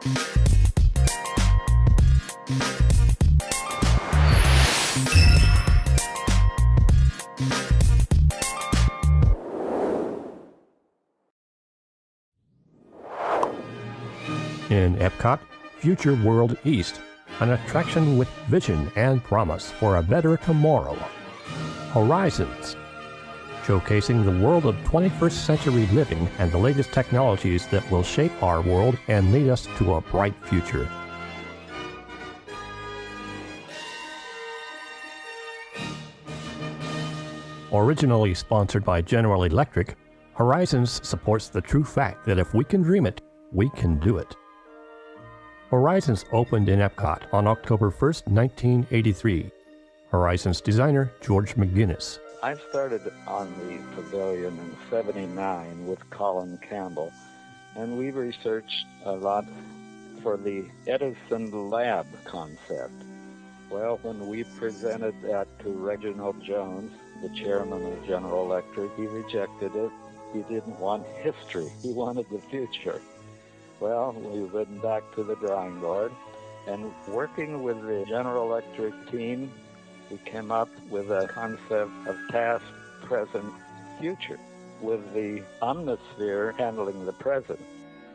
In Epcot, Future World East, an attraction with vision and promise for a better tomorrow. Horizons, showcasing the world of 21st century living and the latest technologies that will shape our world and lead us to a bright future. Originally sponsored by General Electric, Horizons supports the true fact that if we can dream it, we can do it. Horizons opened in Epcot on October 1st, 1983. Horizons designer George McGinnis. I started on the pavilion in '79 with Colin Campbell, and we researched a lot for the Edison Lab concept. Well, when we presented that to Reginald Jones, the chairman of General Electric, he rejected it. He didn't want history. He wanted the future. Well, we went back to the drawing board, and working with the General Electric team, we came up with a concept of past, present, future, with the Omnisphere handling the present.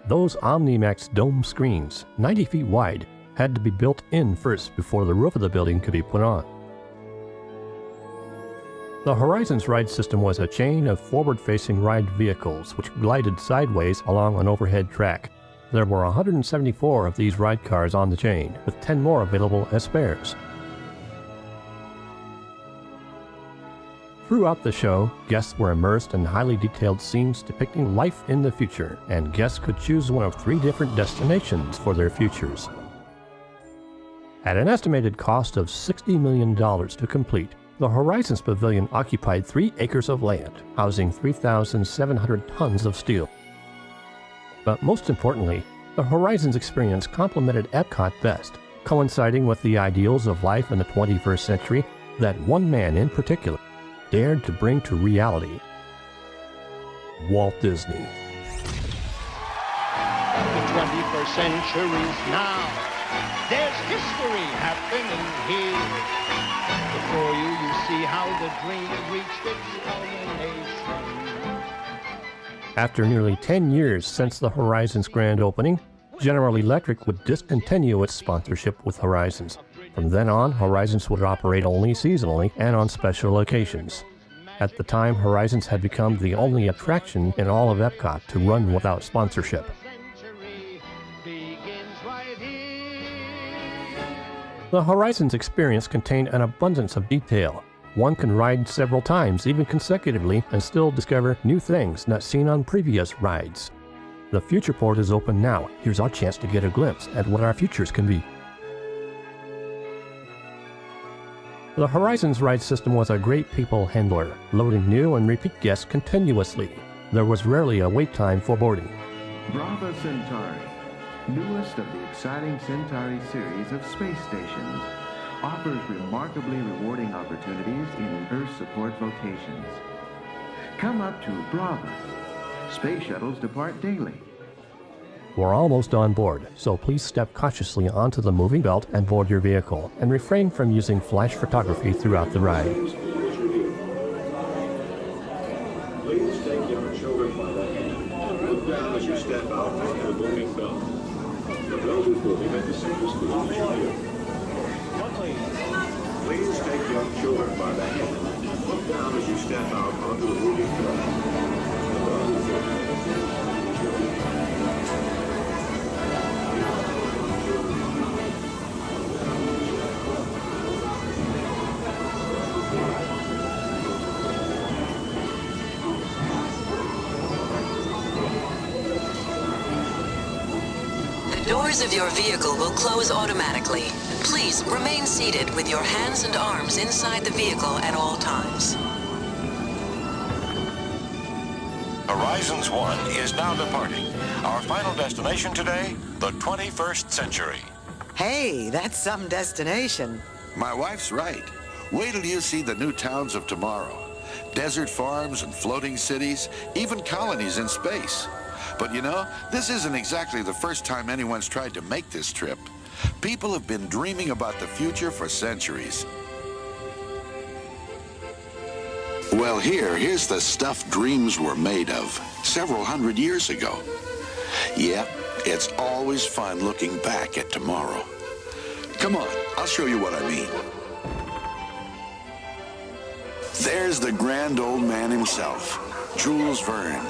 Those OmniMax dome screens, 90 feet wide, had to be built in first before the roof of the building could be put on. The Horizons ride system was a chain of forward-facing ride vehicles which glided sideways along an overhead track. There were 174 of these ride cars on the chain, with 10 more available as spares. Throughout the show, guests were immersed in highly detailed scenes depicting life in the future, and guests could choose one of 3 different destinations for their futures. At an estimated cost of $60 million to complete, the Horizons Pavilion occupied 3 acres of land, housing 3,700 tons of steel. But most importantly, the Horizons experience complemented Epcot best, coinciding with the ideals of life in the 21st century that one man in particular dared to bring to reality: Walt Disney. The 21st century's now. There's history happening here. Before you see how the dream reached its culmination. After nearly 10 years since the Horizons grand opening, General Electric would discontinue its sponsorship with Horizons. From then on, Horizons would operate only seasonally and on special occasions. At the time, Horizons had become the only attraction in all of Epcot to run without sponsorship. The Horizons experience contained an abundance of detail. One can ride several times, even consecutively, and still discover new things not seen on previous rides. The Future Port is open now. Here's our chance to get a glimpse at what our futures can be. The Horizons ride system was a great people handler, loading new and repeat guests continuously. There was rarely a wait time for boarding. Brava Centauri, newest of the exciting Centauri series of space stations, offers remarkably rewarding opportunities in Earth support vocations. Come up to Brava. Space shuttles depart daily. We're almost on board, so please step cautiously onto the moving belt and board your vehicle, and refrain from using flash photography throughout the ride. Please take your children by the hand and look down as you step out onto the moving belt. The belt is moving at the same speed each year. Please take your children by the hand and look down as you step out onto the moving belt. The belt is moving at the same speed each year. The doors of your vehicle will close automatically. Please remain seated with your hands and arms inside the vehicle at all times. Horizons 1 is now departing. Our final destination today, the 21st century. Hey, that's some destination. My wife's right. Wait till you see the new towns of tomorrow. Desert farms and floating cities, even colonies in space. But you know, this isn't exactly the first time anyone's tried to make this trip. People have been dreaming about the future for centuries. Well, here's the stuff dreams were made of several hundred years ago. Yeah, it's always fun looking back at tomorrow. Come on, I'll show you what I mean. There's the grand old man himself, Jules Verne.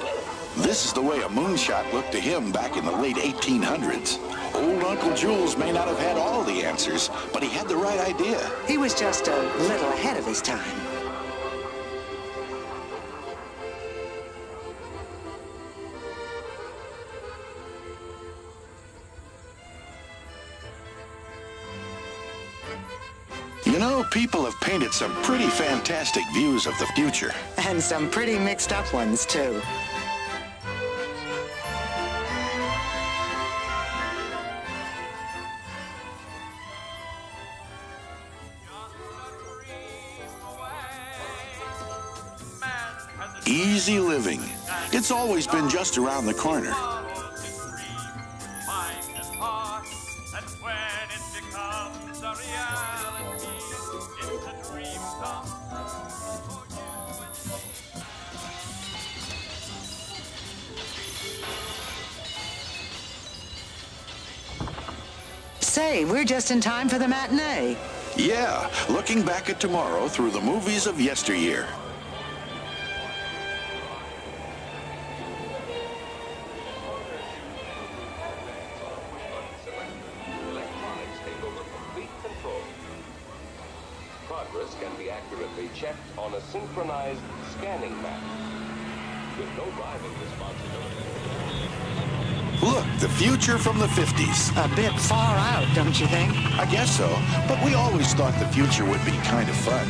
This is the way a moonshot looked to him back in the late 1800s. Old Uncle Jules may not have had all the answers, but he had the right idea. He was just a little ahead of his time. You know, people have painted some pretty fantastic views of the future. And some pretty mixed up ones, too. Easy living. It's always been just around the corner. Say, we're just in time for the matinee. Yeah, looking back at tomorrow through the movies of yesteryear. Progress can be accurately checked on a synchronized scanning map with no driving responsibility. Look, the future from the 50s. A bit far out, don't you think? I guess so, but we always thought the future would be kind of fun.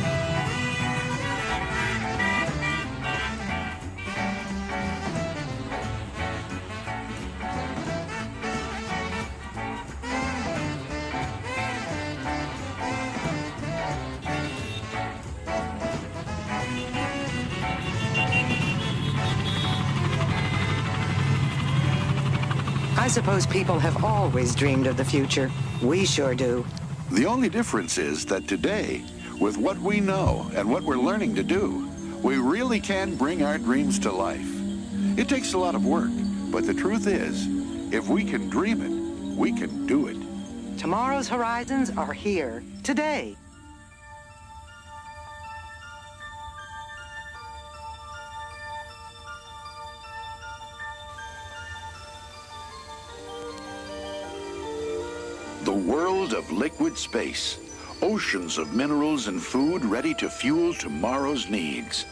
I suppose people have always dreamed of the future. We sure do. The only difference is that today, with what we know and what we're learning to do, we really can bring our dreams to life. It takes a lot of work, but the truth is, if we can dream it, we can do it. Tomorrow's horizons are here, today. The world of liquid space, oceans of minerals and food ready to fuel tomorrow's needs.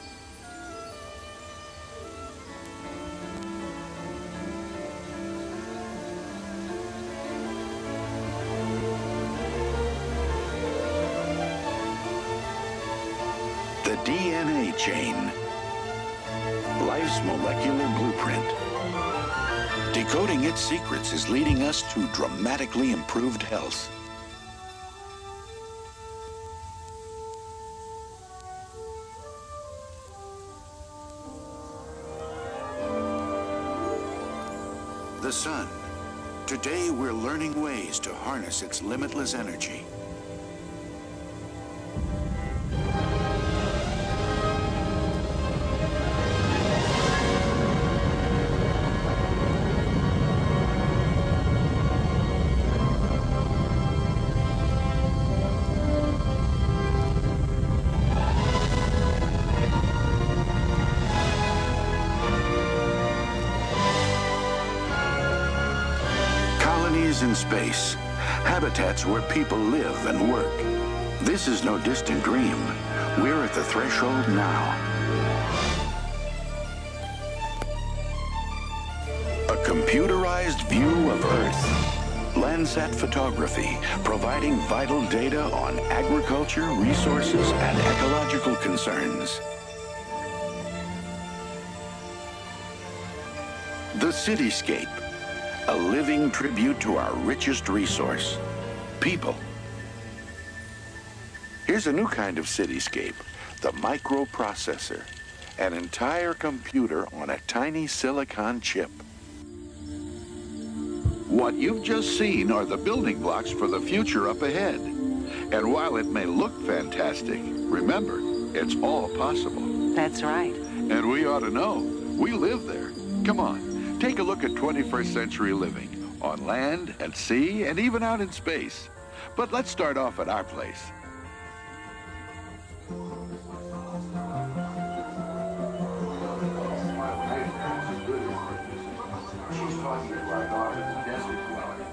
The DNA chain, life's molecular blueprint. Decoding its secrets is leading us to dramatically improved health. The sun. Today we're learning ways to harness its limitless energy. In space, habitats where people live and work. This is no distant dream. We're at the threshold now. A computerized view of Earth. Landsat photography, providing vital data on agriculture, resources, and ecological concerns. The cityscape. A living tribute to our richest resource, people. Here's a new kind of cityscape, the microprocessor, an entire computer on a tiny silicon chip. What you've just seen are the building blocks for the future up ahead. And while it may look fantastic, remember, it's all possible. That's right. And we ought to know. We live there. Come on, take a look at 21st century living, on land, at sea, and even out in space. But let's start off at our place. She's talking to our daughter in the desert dwelling.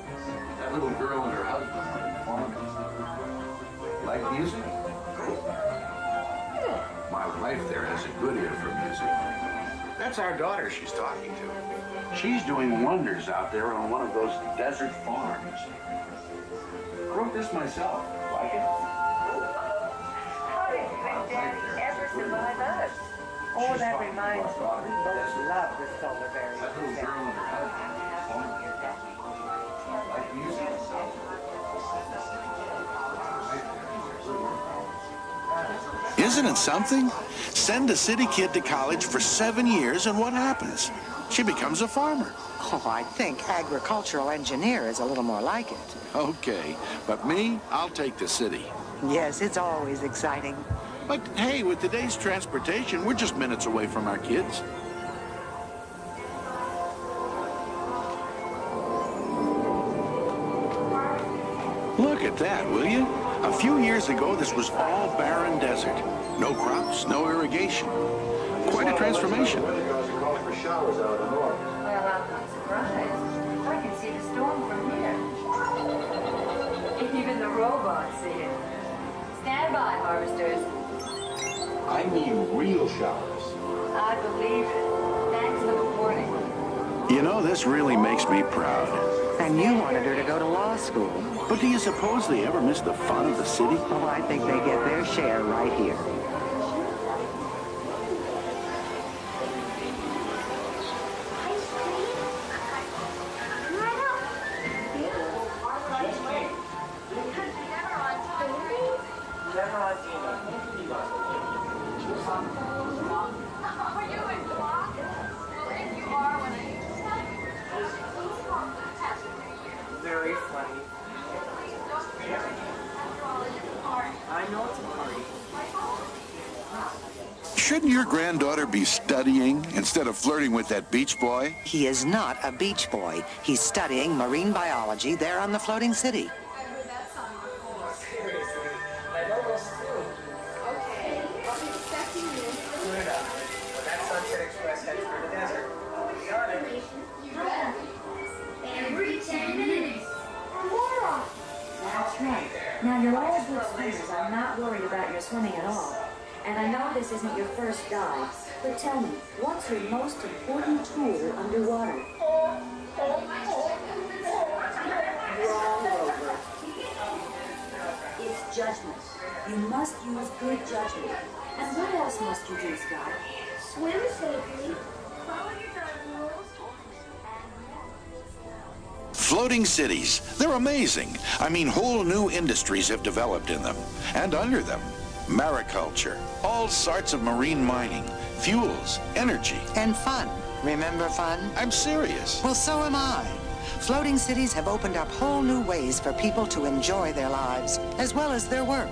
That little girl and her husband are farmers. Like music? My wife there has a good ear for music. That's our daughter she's talking to. She's doing wonders out there on one of those desert farms. Wrote this myself. Like it? How did you and Daddy ever survive us? Oh, that reminds me. We both love the solar berries. That little girl and her husband are farmers. Like music? Isn't it something? Send a city kid to college for 7 years, and what happens? She becomes a farmer. Oh, I think agricultural engineer is a little more like it. Okay, but me, I'll take the city. Yes, it's always exciting. But hey, with today's transportation, we're just minutes away from our kids. Look at that, will you? A few years ago, this was all barren desert. No crops, no irrigation. Quite a transformation. Well, I'm not surprised. I can see the storm from here. Even the robots see it. Stand by, harvesters. I mean real showers. I believe it. Thanks for the warning. You know, this really makes me proud. And you wanted her to go to law school. But do you suppose they ever miss the fun of the city? Oh, I think they get their share right here. Very funny. I know it's a party. Shouldn't your granddaughter be studying instead of flirting with that beach boy? He is not a beach boy. He's studying marine biology there on the floating city. Seriously, I know those too. Okay, I'll be expecting you. Good enough. When that Sunset Express heads for the desert, I'll be on it. Every 10 minutes or more. That's right. Now, you're all good swimmers. I'm not worried about your swimming at all. And I know this isn't your first dive, but tell me, what's your most important tool underwater? Wrong, Rover. It's judgment. You must use good judgment. And what else must you do, Scott? Swim safely. Follow your diving rules. Floating cities, they're amazing. I mean, whole new industries have developed in them. And under them, mariculture, all sorts of marine mining, fuels, energy. And fun. Remember fun? I'm serious. Well, so am I. Floating cities have opened up whole new ways for people to enjoy their lives, as well as their work.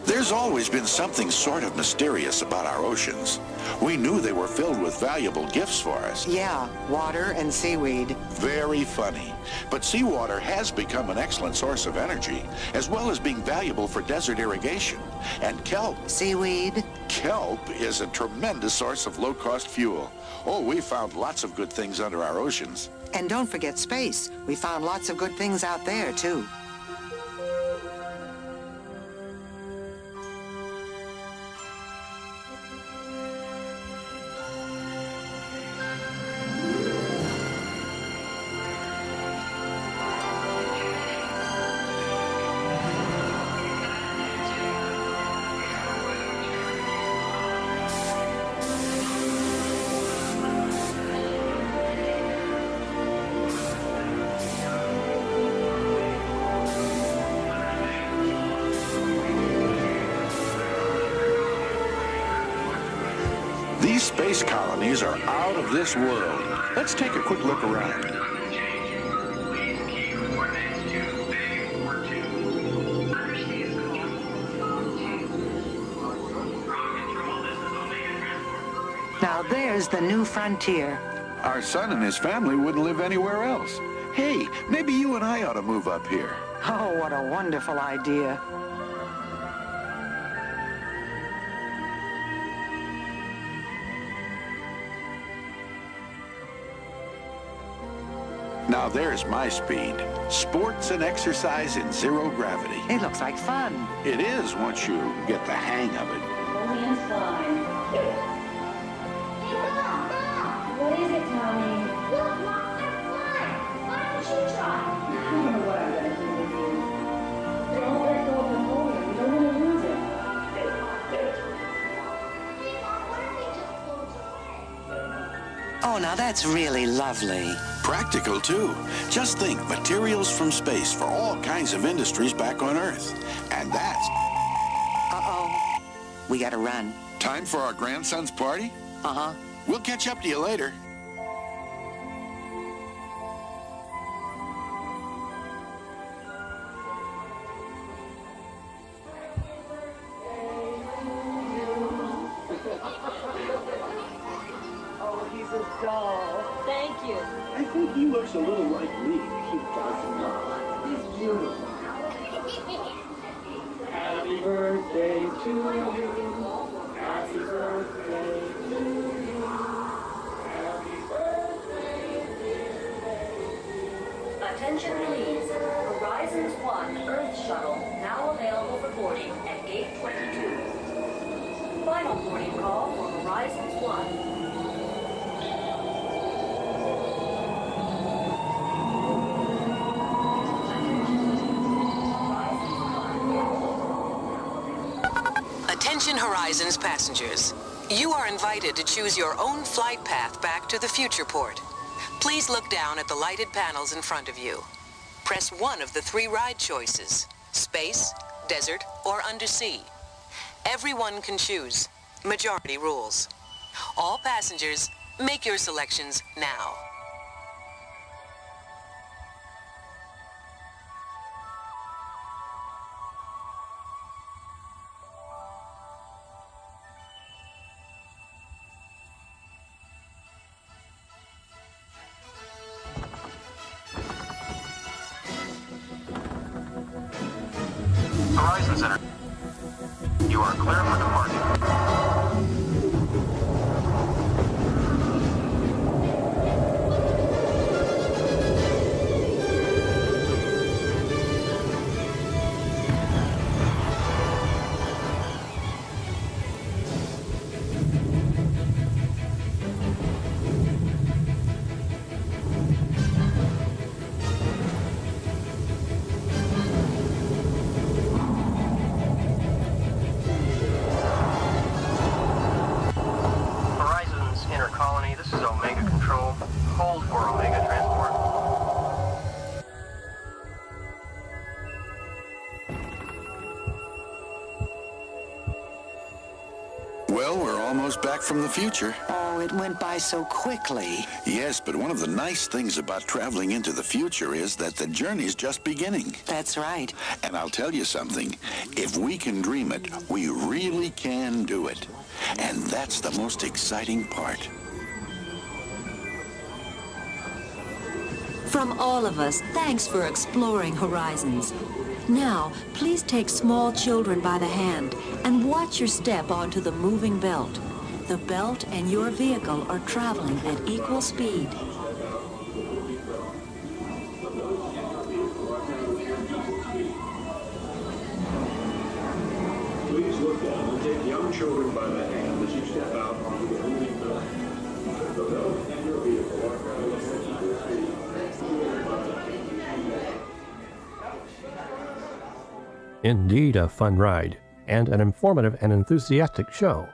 There's always been something sort of mysterious about our oceans. We knew they were filled with valuable gifts for us. Yeah, water and seaweed. Very funny. But seawater has become an excellent source of energy, as well as being valuable for desert irrigation. And kelp. Seaweed. Kelp is a tremendous source of low-cost fuel. Oh, we found lots of good things under our oceans. And don't forget space. We found lots of good things out there, too. These space colonies are out of this world. Let's take a quick look around. Now there's the new frontier. Our son and his family wouldn't live anywhere else. Hey, maybe you and I ought to move up here. Oh, what a wonderful idea. Now there's my speed. Sports and exercise in zero gravity. It looks like fun. It is once you get the hang of it. Only in fine. What is it, Tommy? Look, Mom, I'm flying. Why don't you try? I don't know what I'm going to do with you. Don't let go of the motor. You don't want to lose it. Hey, Mom, what if we just float away? Oh, now that's really lovely. Practical, too. Just think, materials from space for all kinds of industries back on Earth. And that's... Uh-oh. We gotta run. time for our grandson's party? Uh-huh. We'll catch up to you later. Oh, he's a doll. Thank you. I think he looks a little like me. He does not. He's beautiful. Happy birthday to you. Happy birthday to you. Happy birthday, dear baby. Attention please. Horizons 1 Earth Shuttle now available for boarding at Gate 22. Final boarding call for Horizons 1. Attention Horizons passengers. You are invited to choose your own flight path back to the future port. Please look down at the lighted panels in front of you. Press one of the 3 ride choices: space, desert, or undersea. Everyone can choose. Majority rules. All passengers, make your selections now. Horizon Center. You are clear for departure. Horizons Inner Colony, this is Omega Control. Hold for Omega Transport. Well, we're almost back from the future. Oh, it went by so quickly. Yes, but one of the nice things about traveling into the future is that the journey's just beginning. That's right. And I'll tell you something, if we can dream it, we really can do it. And that's the most exciting part. From all of us, thanks for exploring Horizons. Now, please take small children by the hand and watch your step onto the moving belt. The belt and your vehicle are traveling at equal speed. Please look down and take young children by the hand as you step out onto the moving belt. The belt and your vehicle are traveling at equal speed. Indeed a fun ride, and an informative and enthusiastic show.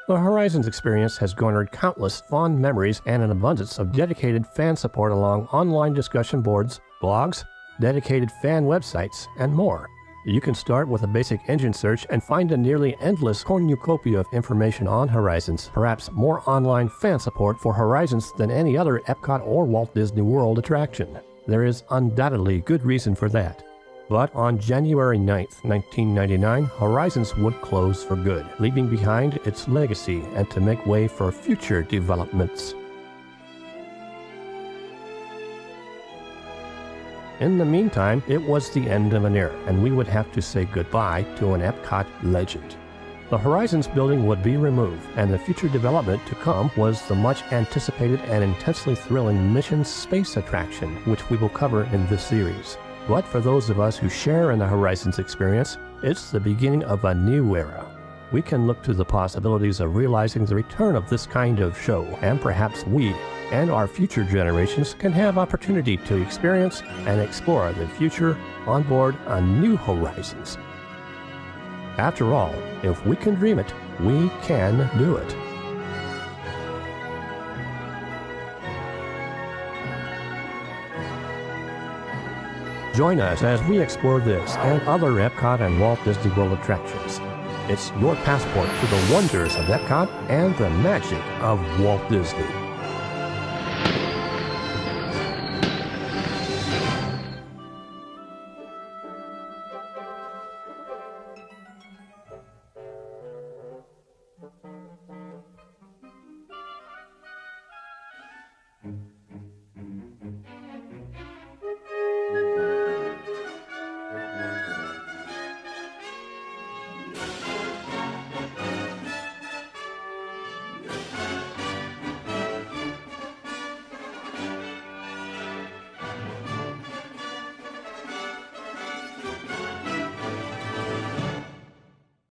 The Horizons experience has garnered countless fond memories and an abundance of dedicated fan support along online discussion boards, blogs, dedicated fan websites, and more. You can start with a basic engine search and find a nearly endless cornucopia of information on Horizons, perhaps more online fan support for Horizons than any other Epcot or Walt Disney World attraction. There is undoubtedly good reason for that. But on January 9th, 1999, Horizons would close for good, leaving behind its legacy and to make way for future developments. In the meantime, it was the end of an era, and we would have to say goodbye to an Epcot legend. The Horizons building would be removed, and the future development to come was the much anticipated and intensely thrilling Mission Space attraction, which we will cover in this series. But for those of us who share in the Horizons experience, it's the beginning of a new era. We can look to the possibilities of realizing the return of this kind of show, and perhaps we and our future generations can have opportunity to experience and explore the future on board a new Horizons. After all, if we can dream it, we can do it. Join us as we explore this and other Epcot and Walt Disney World attractions. It's your passport to the wonders of Epcot and the magic of Walt Disney.